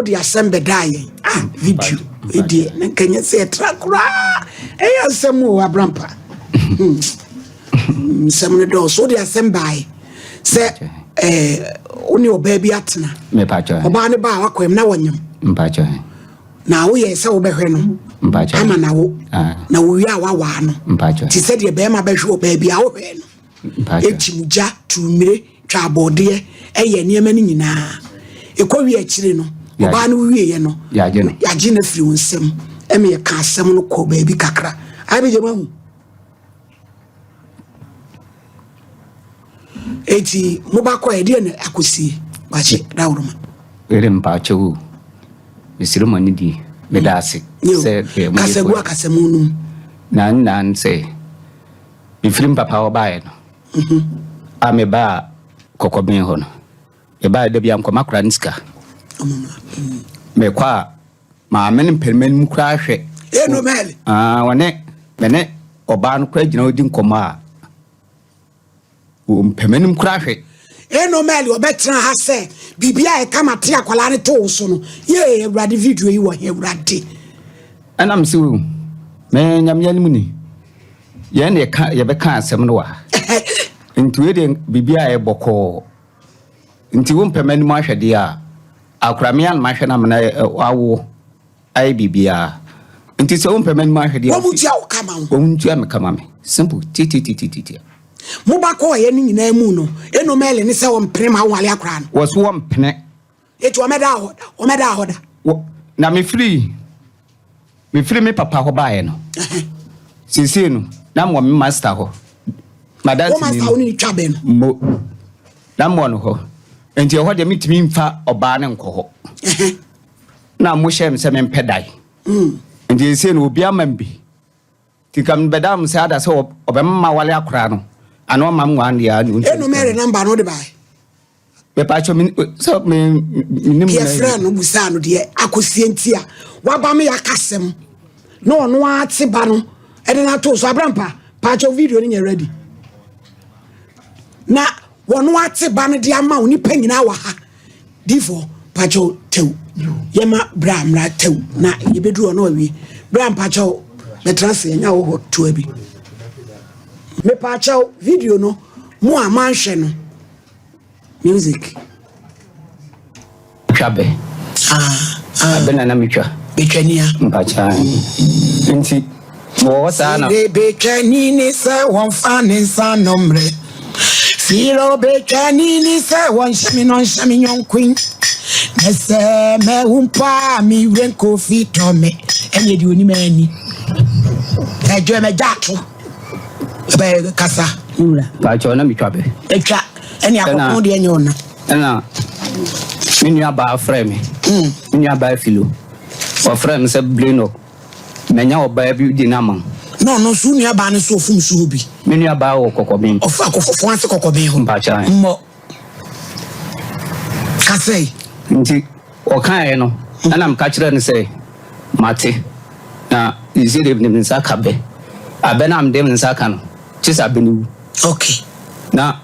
the assembly dying. Video. Idiot. Can say track? Some more Abrampa. Some of those so the assembly say, only your baby atna. Me pacho. Obani ba wakwem na wanyam. Mpacho. Na wo ye se wo behwe no. Mpacho. Ama na wo. Na wo wi awa no. Mpacho. Ti se de be ma behwe o baby a wo hwe no. Mpacho. Etimuja tumire twa abode eye niema ni nyina. Ekowi akire no. Oba no wie ye no. Yaje no. Yaje na firi wonsem. Eme ye ka asem no ko baby kakra. Abeje mahu. Eti mobako e de na akosi. Bache dawroma. Ere mpacho. Misiro mani di medasi se kasegwa kasemunum nan se mi film papa obae no ameba kokoben ho no e ba de bia nkoma kura nska me kwa ma men permen mu kura hwe no mele wone mene oba no kura gina odi nkoma permen mu kura hwe no mele obetra ha se bibia e kama te akwala ne to so no ye ewrade video yi wo he ewrade anam siwu me nyamya ni muni ye ne ka ye be ka asem no wa ntu de bibia e boko nti wo mpemani mu ahwede a akramian ma hwe na mena awo ai bibia nti se wo mpemani mu ahwede wo mutia wo kama wo mutia me kama me simple titi mobako ye ni nyina mu no eno mele ni se wo mpene ma wale akra no wo so wo mpene eti o meda hoda na me free me papa ho baaye no sisi no na mo me master ho madam o master ho ni twabe no mo na mo no ho enti ho de mitimi mfa oba ne nko ho na mo shem se me mpedai enti sisi no obi amambi tikam bedam se ada se obemma wale akra no ano mam wan ya no eno mere number no de bai be pacho so me nim na friend no busa no de akosientia waba me yakasem no no ate ba no e de na to so abrampa pacho video ni ready na wono ate ba no de ama oni panyina wa ha difo pacho tew yema bramra tew na yebedu ono awie bram pacho betrase nya wo to abi me pacho video no mo amanhwe no music chabe abena na mitwa betwania mpacha nti mo sana betwani ni se won fa ni san nomre firo betwani ni se won shami nyon queen nese me umpa mi renko fito me enye di oni mani ejo me jato be kasa nura pacha na mitwa be etwa eni akoko de enye ona na minua ba frame minua ba filo o frame se bleno menya oba bi di na man no so nua ba ne so fum so bi minua ba wo kokoben of akofofo ase kokoben ho mpacha mo kasei nti o kan e no na mka kire ne se mate na izire bi ne saka be abena am dem ne saka no chisa benu okay na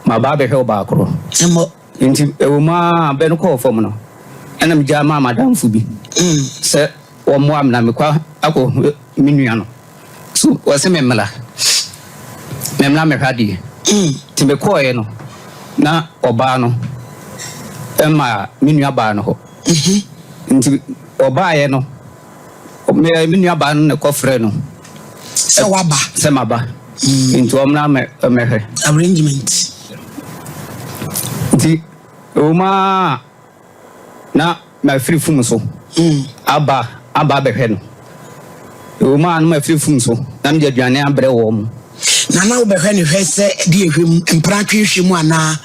ma ba be he ba akro mo nti ewuma be no ko fom no ena me jama madam fu bi se o mo am na me kwa ako minua no so o se memla me hadi ti me ko ye no na oba no ema minua ba no ho nti oba ye no me minua ba no ne ko frɛ no se waba se maba nti omna me he arrangement nti uma na ma free fum so aba behwe no uma na ma free fum so na me aduane abre wo mu na wo behwe ne hwe se de ehwem mpra twehwe mu ana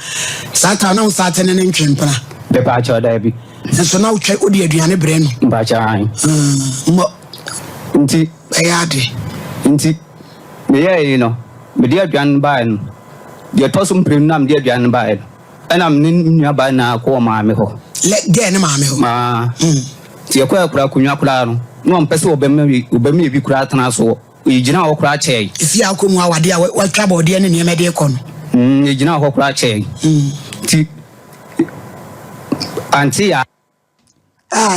sata na sata ne ntwempra be pa cha da bi so na wo twa odi aduane bre no ba cha an mo nti ayade nti me ye no me de aduane ba no de tosum prem na me de aduane ba no ana me nua ba na ko ma me ho le de ne ma me ho ma ti ekwa kura kunwa kura no no mpese obemme bi kura tana so yigina wo kura chei ifi akomu awade a wa twa bode ne ne de ko no yigina wo kura chei ti anti ya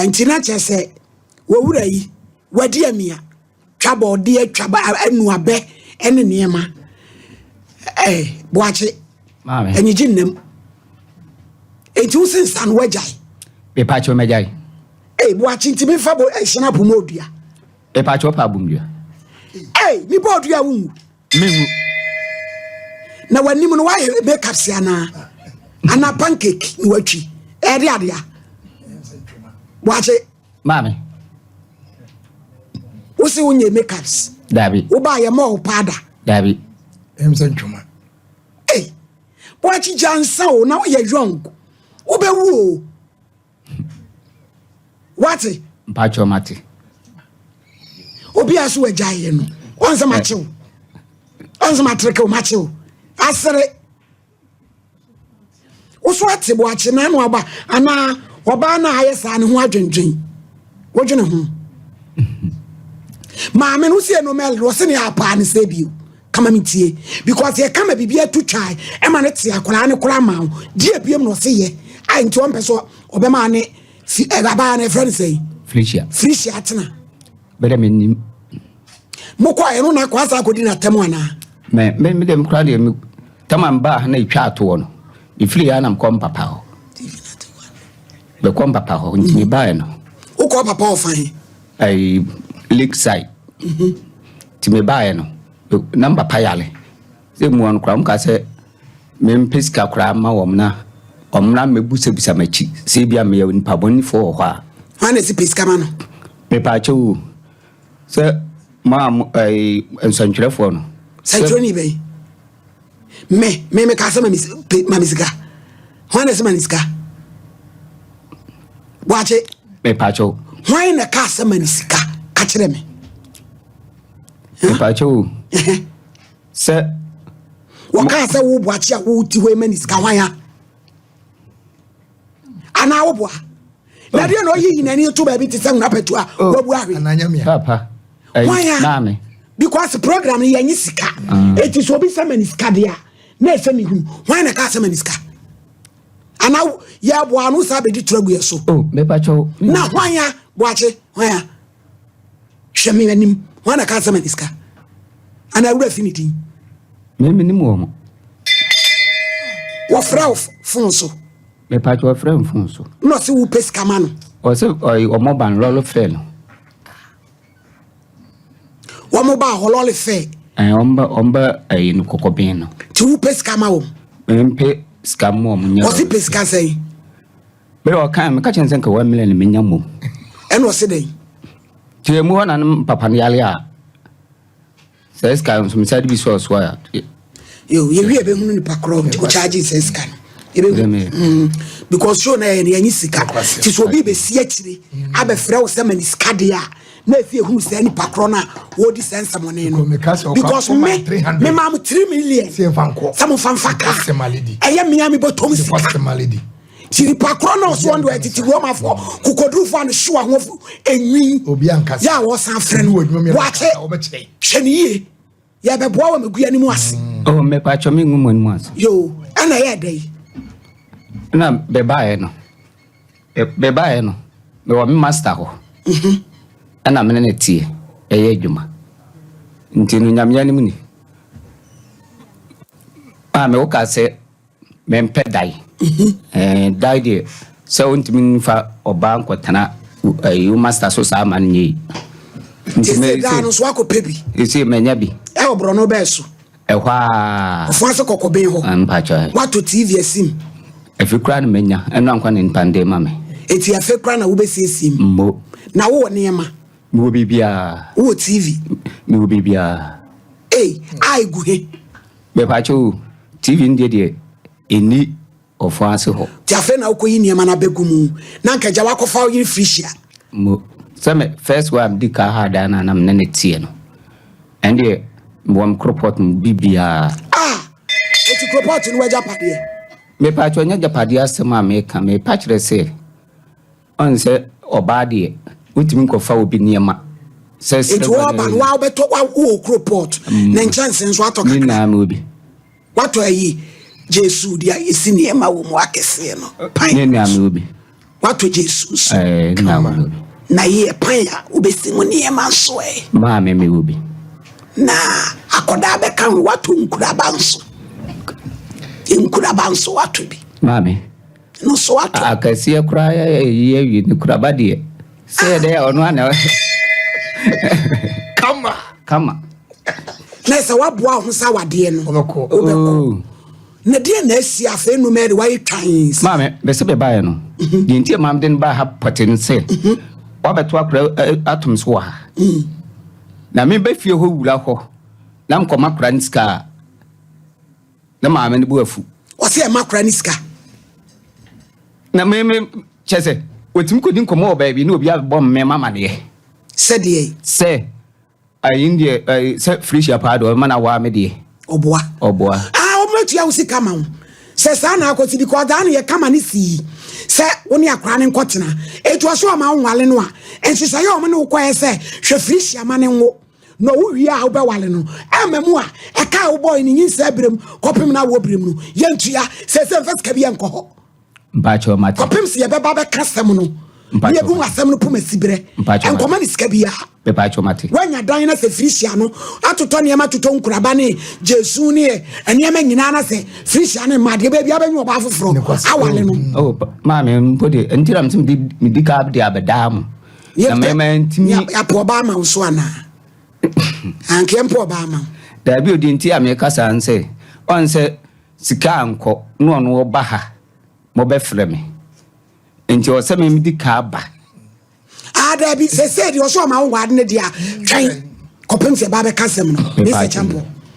nti na chese wo wura yi wadi amia twaba ode twaba anu abe ene niema boache mame enyi ginnem enti usinsan wajai be pacho mejai boache nti me fa bo ehina pomodua be pacho pa bumdua mi bodua wu mengu na wanim no wa makeup si ana pancake ni watwi ade ade a boache mame usi unye makeups dabi uba ye mo pada dabi ntwuma boachi jansa o na ye young obewu o what pacho mate obi aso ajaye no onse machew onse matreke o machew asere uso ate boachi na no aba ana oba na aye sa ne ho adwendwen wodwene ho maame no sie no mel wo se ne apa ne sebio kama mitie because ye kama bibia tu twai e ma ne te akora ne kora ma die biem no se ye ai nti on peso obema ne fi egaba ne friend say Felicia atena bele menim mokwa eno na kwa sa kodi na temu ana me dem kra de tamamba na itwa ato no ifili ya na mkom papa ho be kom papa ho nti ba no uko papa ofan ai lakeside ti me ba no number payale se mu an kra mka se me mpeska kra ma omna mebusa machi se bia me nipa boni fo ho a wane si peska ma no me pa chu se ma ai ensantwerefo no santroni be me ka sama mamisika wane se maniska wache me pa chu wane ka sama nisika ka kire me me pa chu se waka se wo boachi a wo ti we maniska hwan ana wo boa na de no yi nani to ba bi ti se na petu a wo bu ahwe ananyamia papa name because program yi anyi sika eti so bi se maniska de a na efe mi hu hwan na ka se maniska ana ya boa no sa be di tragu so me pa chu na hwan ya boachi hwan ya hwemi anim hwan na ka se maniska ana wura finity me nim wo frau fonso me pa chu frau fonso no se wo peska ma no o se o mo ban lolo fe no wo mo ba holole fe omba ai no kokobin no ti wo peska ma wo mpe scam mo nya o si peska sei be o kan me ka chen sen ka 1 million me nya mom eno se dey ti mu hona papa ne yale a se scam so me side bi so ya yo ye wi be hunu ni pakro ko charge se scam because show na ye sika ti so bi be si akire abe frɛ wo se maniska de a na efie hunu se ni pakro na wo di sense money no because me mam 3 million some fanfaka eye me am botom sika ti ni pakro na so ndo etiti wo mafo kukodru fo an show ho enwi obi ankasa ya wo san frɛ no wache hweniye ya be boa wo megua ni mu ase me pa cho me ngumo ni mu ase yo ana ye dey na bebae no me wo master ho ana me ne tie eye adwuma nti no nyamya ni mu ni me wo ka se me mpedai dai de so ntimi fa oba nkotana you master so sa man nyi nti me da no so akopebi isi menya bi obro no beso hwa ofuase kokoben ho mpacha wato tv asim efikra na menya eno ankwa ne pande mame eti afekra na wo besi asim mo na wo neema mo bibia wo tv mo bibia ai guhe be pacho tv ndie de eni ofuase ho ti afe na ukoyi neema na begumu na nkaja wakofa wo yiri frishia mo same first one dika ha da na nam ne tie no ende mo kropot bibia eti kropot no waja pade me pacho nya japade asema me ka me pachre se on se obade utimi nkofa obi niema se eti wo ba wa obeto wa wo kropot na nchance nso atoka ni na me obi wato ayi jesu dia isi niema wo mu akese no ni na me obi What to Jesus? Na ye paya ubesi mu niema nso ma me ubi na akoda be kan watu nkuraba nso watu bi ma me no so watu akasi kura ye ni kuraba de se de ono ana kama na se waboa ho sa wade no obeko na de na asi afa enu mere wa twan ma me be se be bae no de ntie mam den ba ha poten se wabeto akura atom so ha na me ba fie ho wura ho na mkoma kura nska na ma me ne bu afu o se makura niska na me chese otim ko din komo ba bi na obi abom me mama de se India se frish apado mana wa me de oboa o metu ya usika ma wo se sa na akoti because da na ye kama ni si se woni akra ne nkotena etu aso ma nwale no a ensisa ye o me ne ukoye se hwe frish ama ne nwo no wo wi a wo be wale no amamu a e ka wo boy ni nyinsa brem kopem na wo brem no yentua se first ka bi enko ho mpacho mate kopem se ye be ba be kasem no ye bu asem no poma sibre enkoma ni sika bia be pacho mate wanya dan na se frisia no atoto ne ma toto nkuraba ne jesu ne eniema nyina na se frisia ne ma de ba bia banyu oba foforo awale no ma me mpode entiram sim mi dika de abedam na me ntimi ya po ba ma so ana anke mpo ba ma da bi odi nti ameka san se on se sika anko no no ba ha mo be frɛ me enti o se me dika ba ada bi se di o so ma wo wade ne dia twan kopem se ba be kasem no be se champo